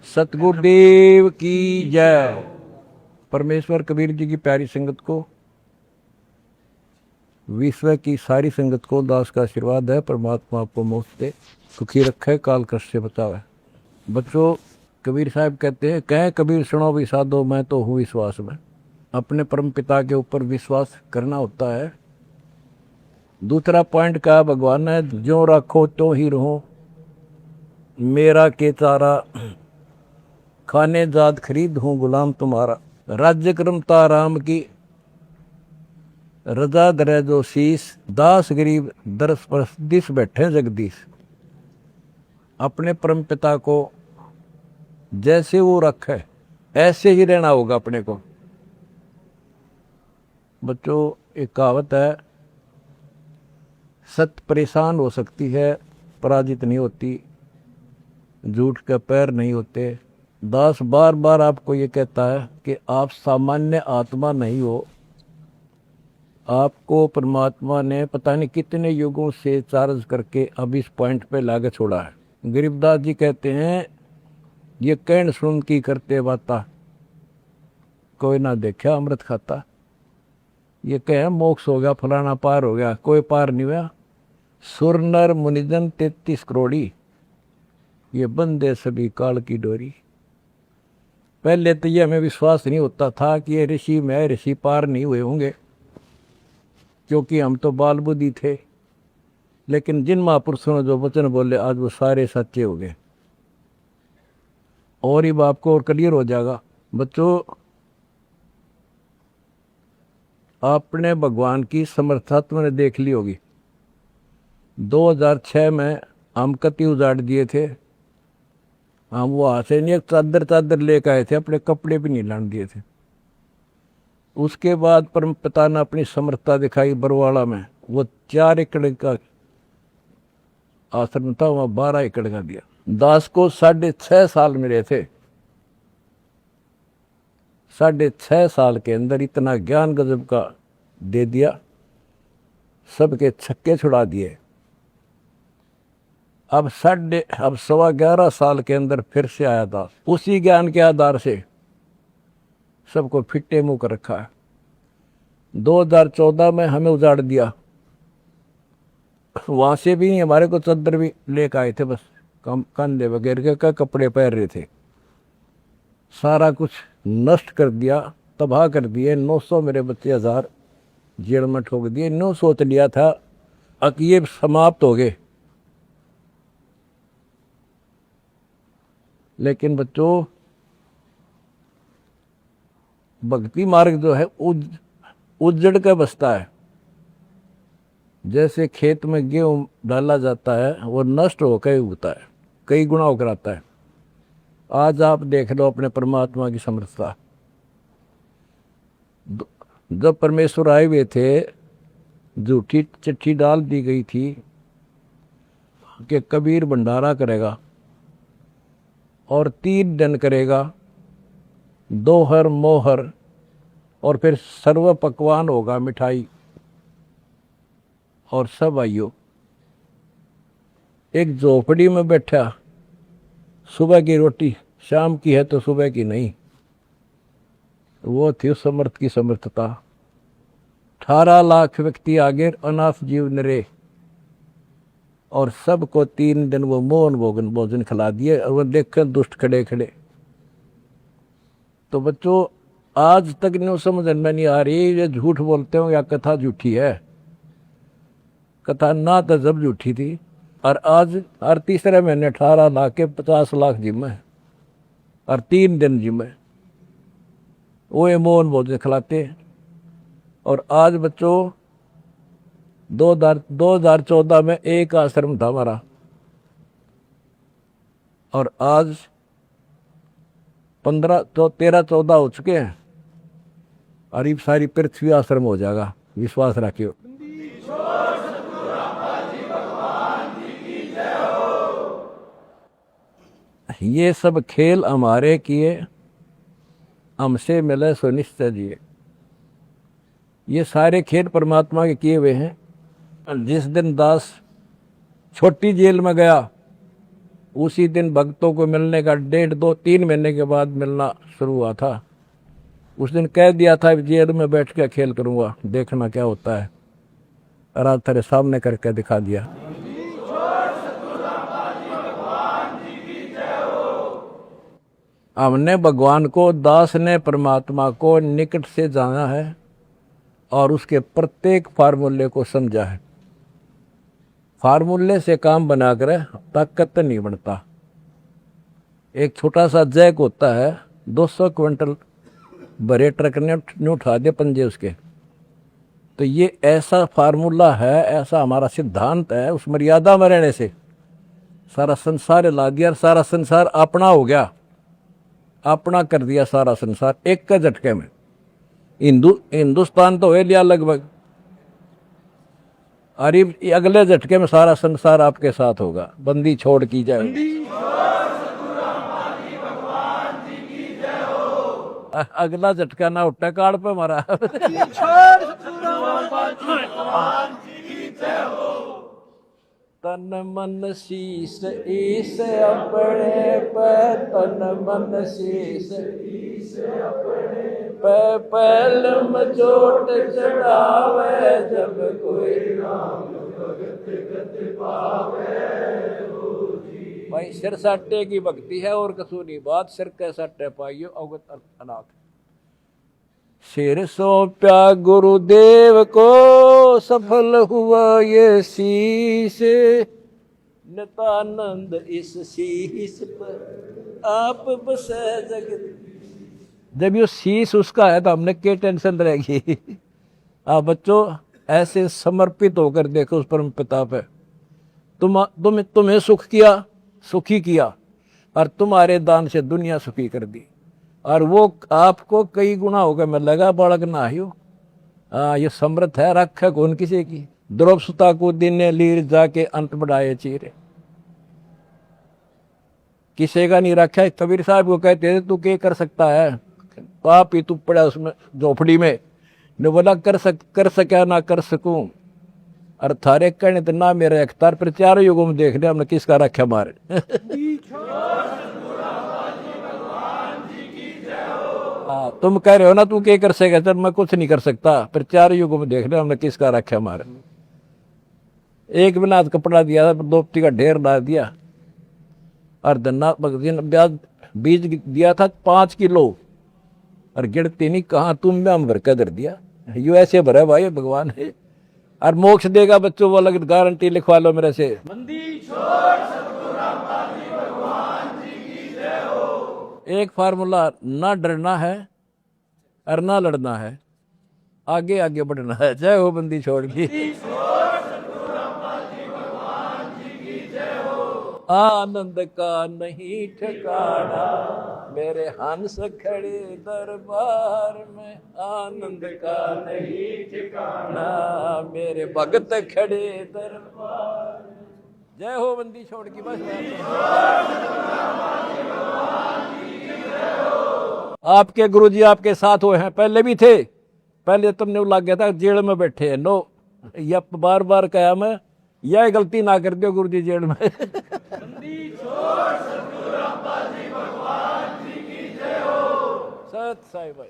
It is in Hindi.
सतगुरुदेव की जय। परमेश्वर कबीर जी की प्यारी संगत को, विश्व की सारी संगत को दास का आशीर्वाद है। परमात्मा आपको मोक्ष दे, सुखी रखे, काल कष्ट से बचावे। बच्चों, कबीर साहब कहते हैं, कह कबीर सुनो भी साधो, मैं तो हूँ विश्वास में। अपने परम पिता के ऊपर विश्वास करना होता है। दूसरा पॉइंट कहा भगवान ने, जो रखो तो ही रहो, मेरा के चारा, खाने जात खरीद हूँ गुलाम तुम्हारा। राज्य क्रमता राम की, रजा दरे जो शीस, दास गरीब दरस परस दिस बैठे जगदीश। अपने परम पिता को जैसे वो रखे ऐसे ही रहना होगा अपने को। बच्चों, एक कहावत है, सत्य परेशान हो सकती है, पराजित नहीं होती, झूठ के पैर नहीं होते। दास बार बार आपको ये कहता है कि आप सामान्य आत्मा नहीं हो। आपको परमात्मा ने पता नहीं कितने युगों से चार्ज करके अब इस पॉइंट पे लाके छोड़ा है। गरीबदास जी कहते हैं, ये कहन सुन की करते बाता, कोई ना देखा अमृत खाता। ये कहे मोक्ष हो गया, फलाना पार हो गया, कोई पार नहीं हुआ। सुर नर मुनिजन 33 करोड़ी, ये बंदे सभी काल की डोरी। पहले तो ये हमें विश्वास नहीं होता था कि ये ऋषि में ऋषि पार नहीं हुए होंगे, क्योंकि हम तो बाल बुद्धि थे। लेकिन जिन महापुरुषों ने जो वचन बोले, आज वो सारे सच्चे हो गए। और ही आपको और क्लियर हो जाएगा। बच्चों, आपने भगवान की समर्था तुमने देख ली होगी। 2006 में हम कति उजाड़ दिए थे। हम वहाँ से नहीं, एक चादर लेकर आए थे, अपने कपड़े भी नहीं लाने दिए थे। उसके बाद परम पिता ने अपनी समर्थता दिखाई बरवाड़ा में। वो 4 एकड़ का आश्रम था, वहाँ 12 एकड़ का दिया। दास को 6.5 साल मिले थे। 6.5 साल के अंदर इतना ज्ञान गजब का दे दिया, सबके छक्के छुड़ा दिए। अब 11.25 साल के अंदर फिर से आया दास, उसी ज्ञान के आधार से सबको फिट्टे मुंह कर रखा है। 2014 में हमें उजाड़ दिया, वहां से भी हमारे को चद्दर भी लेकर आए थे, बस कंधे वगैरह का कपड़े पहन रहे थे। सारा कुछ नष्ट कर दिया, तबाह कर दिए। 900 मेरे बच्चे 1000 जेल में ठोक दिए। नो सोच लिया था कि ये समाप्त हो गए। लेकिन बच्चों, भक्ति मार्ग जो है उजड़ के बसता है। जैसे खेत में गेहूं डाला जाता है, वो नष्ट होकर उगता है, कई गुना होकर आता है। आज आप देख लो अपने परमात्मा की समर्थता। जब परमेश्वर आए हुए थे, झूठी चिट्ठी डाल दी गई थी कि कबीर भंडारा करेगा और 3 दिन करेगा, दोहर मोहर, और फिर सर्व पकवान होगा, मिठाई और सब आइयो। एक झोपड़ी में बैठा, सुबह की रोटी शाम की है तो सुबह की नहीं। वो थी उस समर्थ की समर्थता। 18 लाख व्यक्ति आगे, अनाथ जीव नरे, और सबको 3 दिन वो मोहन भोजन खिला दिए। और वो देख दुष्ट खड़े खड़े। तो बच्चों, आज तक नहीं समझ में नहीं आ रही, ये झूठ बोलते हो या कथा झूठी है। कथा ना तो जब झूठी थी, और आज हर तीसरे महीने 18 लाख के 50 लाख जिम्मे, और 3 दिन जिम्मे वो ये मोहन भोजन खिलाते। और आज बच्चों, 2014 में एक आश्रम था हमारा, और आज 13-14 हो चुके हैं, और ये सारी पृथ्वी आश्रम हो जाएगा। विश्वास रखियो। ये सब खेल हमारे किए, हमसे मिले सो निश्चय जिए। ये सारे खेल परमात्मा के किए हुए हैं। जिस दिन दास छोटी जेल में गया, उसी दिन भक्तों को मिलने का 1.5-2-3 महीने के बाद मिलना शुरू हुआ था। उस दिन कह दिया था जेल में बैठ के खेल करूंगा, देखना क्या होता है। और आज तेरे सामने करके दिखा दिया। हमने भगवान को, दास ने परमात्मा को निकट से जाना है और उसके प्रत्येक फार्मूले को समझा है। फार्मूले से काम बनाकर ताकत नहीं बनता। एक छोटा सा जैक होता है, 200 क्विंटल भरे ट्रक ने उठा दिए पंजे उसके। तो ये ऐसा फार्मूला है, ऐसा हमारा सिद्धांत है। उस मर्यादा में रहने से सारा संसार हिला दिया और सारा संसार अपना हो गया, अपना कर दिया सारा संसार एक का झटके में। हिंदुस्तान तो हो लिया लगभग, अरे अगले झटके में सारा संसार आपके साथ होगा। बंदी छोड़ की जाए। अगला झटका ना उठा काड़ पे मारा। तन मन शीस ईस अपने पे, तन मन शीस ईस अपने पे, पहलम चोट चढ़ावे जब कोई राम भगत गत पावे। भाई सिर साटे की भक्ति है और कसूनी बात, सिर के साटे पाइयो अवगत अनाथ। सिर सौंप्या गुरुदेव को, सफल हुआ ये शीश, नितानंद इस शीश पर आप बसे जगत। जब ये शीश उसका है तो हमने क्या टेंशन रहेगी। आप बच्चों ऐसे समर्पित होकर देखो उस परम पिता पे। तुम्हें सुख किया, सुखी किया, और तुम्हारे दान से दुनिया सुखी कर दी, और वो आपको कई गुना होकर मिलेगा। बालक ना हो, ये समृद्ध है, रख है कौन किसी की। द्रौप सुता को दिन लीर जाके अंत बढ़ाए चीरे, किसी का नहीं रखा है। कबीर साहब को कहते थे तू क्या कर सकता है, पाप ही तू पड़ा उसमें झोपड़ी में। ने बोला कर सका ना कर सकूं, और थारे कहने तो ना मेरे अख्तार पर। चारों युगों में देख लिया हमने किसका रखा मारे। तुम कह रहे हो ना तू क्या कर सकेगा, चल मैं कुछ नहीं कर सकता, पर चारों युगों में देख लिया हमने किसका रखा मारे। एक बिना कपड़ा दिया था, दोपती का ढेर डाल दिया, और धन्ना ब्याज बीज दिया था 5 किलो, और गिरती नहीं कहाँ तुम में हम भर कर धर दिया। यू ऐसे भरा भाई भगवान है, और मोक्ष देगा बच्चों वो अलग गारंटी लिखवा लो मेरे से। एक फार्मूला, ना डरना है और ना लड़ना है, आगे आगे बढ़ना है। जय हो बंदी छोड़ की। आनंद का नहीं ठिकाना मेरे हंस खड़े दरबार में, आनंद का नहीं ठिकाना मेरे भगत खड़े दरबार। जय हो बंदी छोड़ की। बस आपके गुरुजी आपके साथ हुए हैं, पहले भी थे। पहले तुमने लग गया था जेल में बैठे हैं। नो, या बार बार कहा मैं, यह गलती ना कर दो गुरुजी जेल में। सत साई भाई।